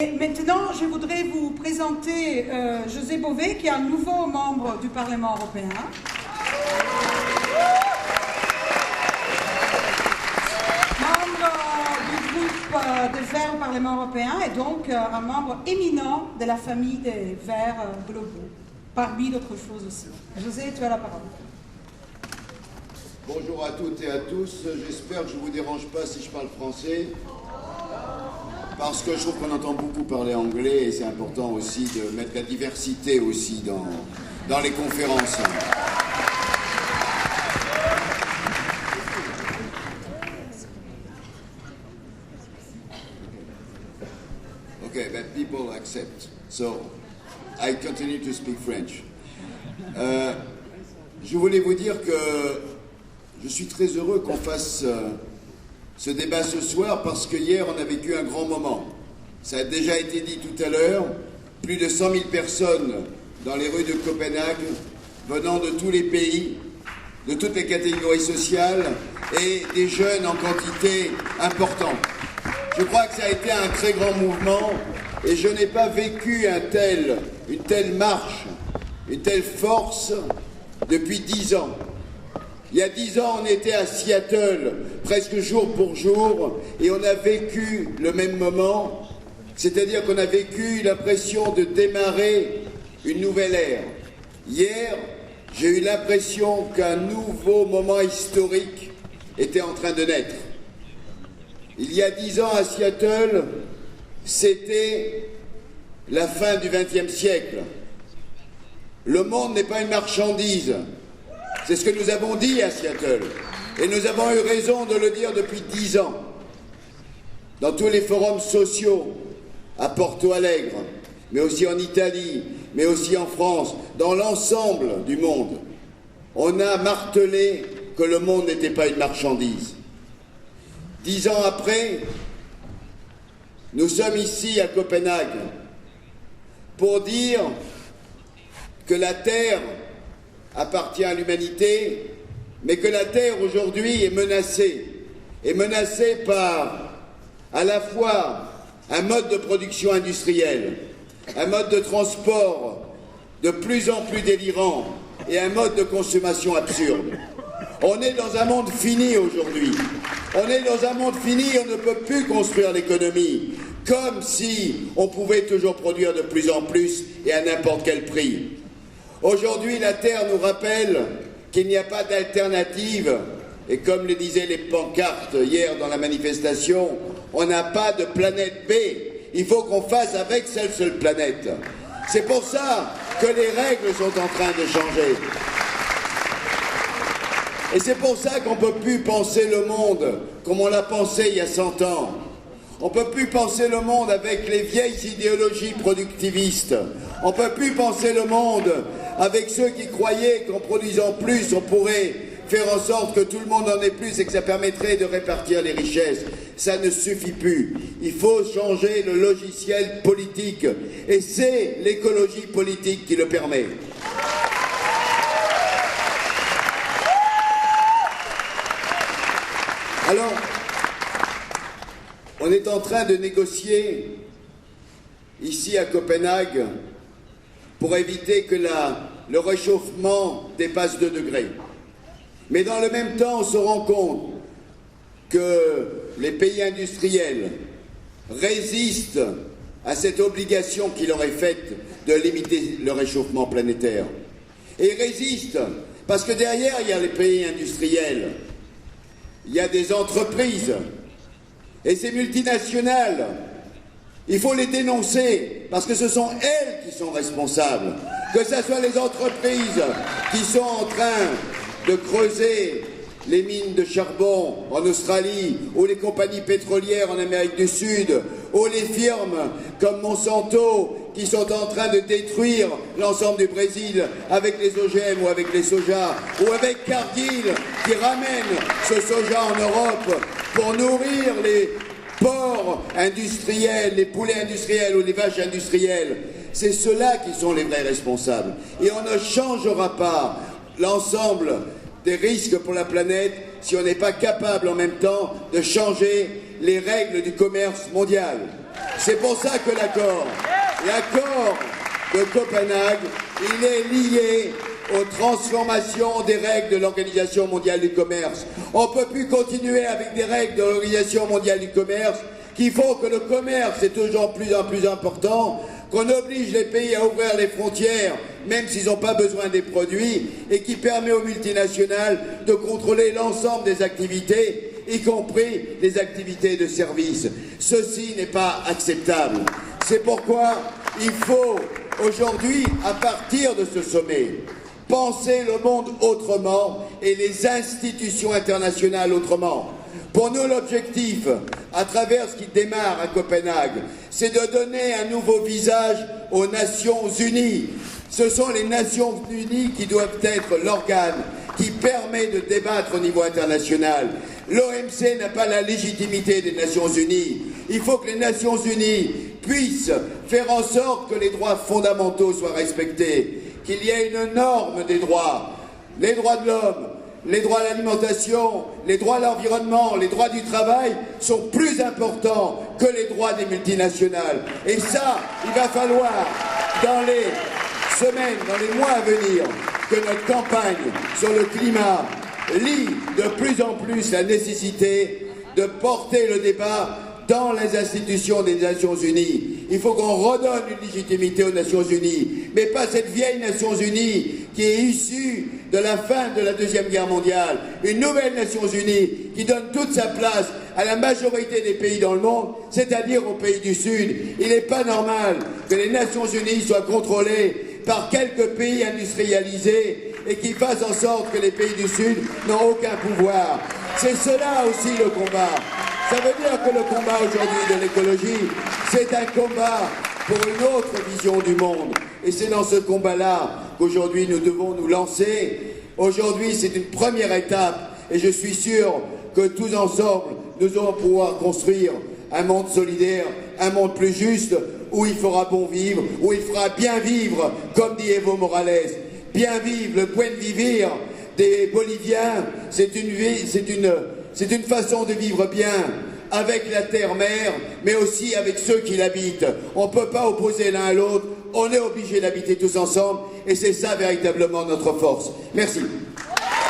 Et maintenant, je voudrais vous présenter José Bové, qui est un nouveau membre du Parlement européen. Membre du groupe des Verts au Parlement européen et donc un membre éminent de la famille des Verts globaux, parmi d'autres choses aussi. José, tu as la parole. Bonjour à toutes et à tous, j'espère que je ne vous dérange pas si je parle français, parce que je trouve qu'on entend beaucoup parler anglais et c'est important aussi de mettre la diversité aussi dans les conférences. Okay, but people accept, so I continue to speak French. Je voulais vous dire que je suis très heureux qu'on fasse ce débat ce soir parce que hier on a vécu un grand moment. Ça a déjà été dit tout à l'heure, plus de 100 000 personnes dans les rues de Copenhague, venant de tous les pays, de toutes les catégories sociales et des jeunes en quantité importante. Je crois que ça a été un très grand mouvement et je n'ai pas vécu une telle marche, une telle force depuis 10 ans. Il y a 10 ans, on était à Seattle, presque jour pour jour, et on a vécu le même moment, c'est-à-dire qu'on a vécu l'impression de démarrer une nouvelle ère. Hier, j'ai eu l'impression qu'un nouveau moment historique était en train de naître. Il y a 10 ans à Seattle, c'était la fin du XXe siècle. Le monde n'est pas une marchandise. C'est ce que nous avons dit à Seattle. Et nous avons eu raison de le dire depuis 10 ans. Dans tous les forums sociaux, à Porto Alegre, mais aussi en Italie, mais aussi en France, dans l'ensemble du monde, on a martelé que le monde n'était pas une marchandise. 10 ans après, nous sommes ici à Copenhague pour dire que la Terre appartient à l'humanité, mais que la Terre aujourd'hui est menacée par à la fois un mode de production industrielle, un mode de transport de plus en plus délirant et un mode de consommation absurde. On est dans un monde fini aujourd'hui. On est dans un monde fini, on ne peut plus construire l'économie comme si on pouvait toujours produire de plus en plus et à n'importe quel prix. Aujourd'hui, la Terre nous rappelle qu'il n'y a pas d'alternative et comme le disaient les pancartes hier dans la manifestation, on n'a pas de planète B, il faut qu'on fasse avec cette seule planète. C'est pour ça que les règles sont en train de changer. Et c'est pour ça qu'on ne peut plus penser le monde comme on l'a pensé il y a 100 ans. On ne peut plus penser le monde avec les vieilles idéologies productivistes. On ne peut plus penser le monde avec ceux qui croyaient qu'en produisant plus, on pourrait faire en sorte que tout le monde en ait plus et que ça permettrait de répartir les richesses. Ça ne suffit plus. Il faut changer le logiciel politique. Et c'est l'écologie politique qui le permet. Alors, on est en train de négocier ici à Copenhague pour éviter que le réchauffement dépasse 2 degrés. Mais dans le même temps, on se rend compte que les pays industriels résistent à cette obligation qui leur est faite de limiter le réchauffement planétaire. Et ils résistent parce que derrière, il y a les pays industriels, il y a des entreprises, et ces multinationales, il faut les dénoncer, parce que ce sont elles qui sont responsables. Que ce soit les entreprises qui sont en train de creuser les mines de charbon en Australie, ou les compagnies pétrolières en Amérique du Sud, ou les firmes comme Monsanto qui sont en train de détruire l'ensemble du Brésil avec les OGM ou avec les sojas, ou avec Cargill qui ramène ce soja en Europe pour nourrir les porcs industriels, les poulets industriels ou les vaches industrielles. C'est ceux-là qui sont les vrais responsables. Et on ne changera pas l'ensemble des risques pour la planète si on n'est pas capable en même temps de changer les règles du commerce mondial. C'est pour ça que l'accord de Copenhague, il est lié aux transformations des règles de l'Organisation mondiale du commerce. On ne peut plus continuer avec des règles de l'Organisation mondiale du commerce qui font que le commerce est toujours plus en plus important, qu'on oblige les pays à ouvrir les frontières, même s'ils n'ont pas besoin des produits, et qui permet aux multinationales de contrôler l'ensemble des activités, y compris les activités de service. Ceci n'est pas acceptable. C'est pourquoi il faut aujourd'hui, à partir de ce sommet, penser le monde autrement et les institutions internationales autrement. Pour nous, l'objectif, à travers ce qui démarre à Copenhague, c'est de donner un nouveau visage aux Nations Unies. Ce sont les Nations Unies qui doivent être l'organe qui permet de débattre au niveau international. L'OMC n'a pas la légitimité des Nations Unies. Il faut que les Nations Unies puissent faire en sorte que les droits fondamentaux soient respectés, qu'il y ait une norme des droits, les droits de l'homme, les droits à l'alimentation, les droits à l'environnement, les droits du travail sont plus importants que les droits des multinationales. Et ça, il va falloir, dans les semaines, dans les mois à venir, que notre campagne sur le climat lie de plus en plus la nécessité de porter le débat dans les institutions des Nations Unies. Il faut qu'on redonne une légitimité aux Nations Unies, mais pas cette vieille Nations Unies qui est issue de la fin de la Deuxième Guerre mondiale. Une nouvelle Nations Unies qui donne toute sa place à la majorité des pays dans le monde, c'est-à-dire aux pays du Sud. Il n'est pas normal que les Nations Unies soient contrôlées par quelques pays industrialisés et qui fassent en sorte que les pays du Sud n'ont aucun pouvoir. C'est cela aussi le combat. Ça veut dire que le combat aujourd'hui de l'écologie, c'est un combat pour une autre vision du monde. Et c'est dans ce combat-là qu'aujourd'hui nous devons nous lancer. Aujourd'hui, c'est une première étape et je suis sûr que tous ensemble, nous allons pouvoir construire un monde solidaire, un monde plus juste, où il fera bon vivre, où il fera bien vivre, comme dit Evo Morales. Bien vivre, le point de vivre des Boliviens, c'est une façon de vivre bien avec la terre-mère, mais aussi avec ceux qui l'habitent. On ne peut pas opposer l'un à l'autre, on est obligé d'habiter tous ensemble, et c'est ça véritablement notre force. Merci.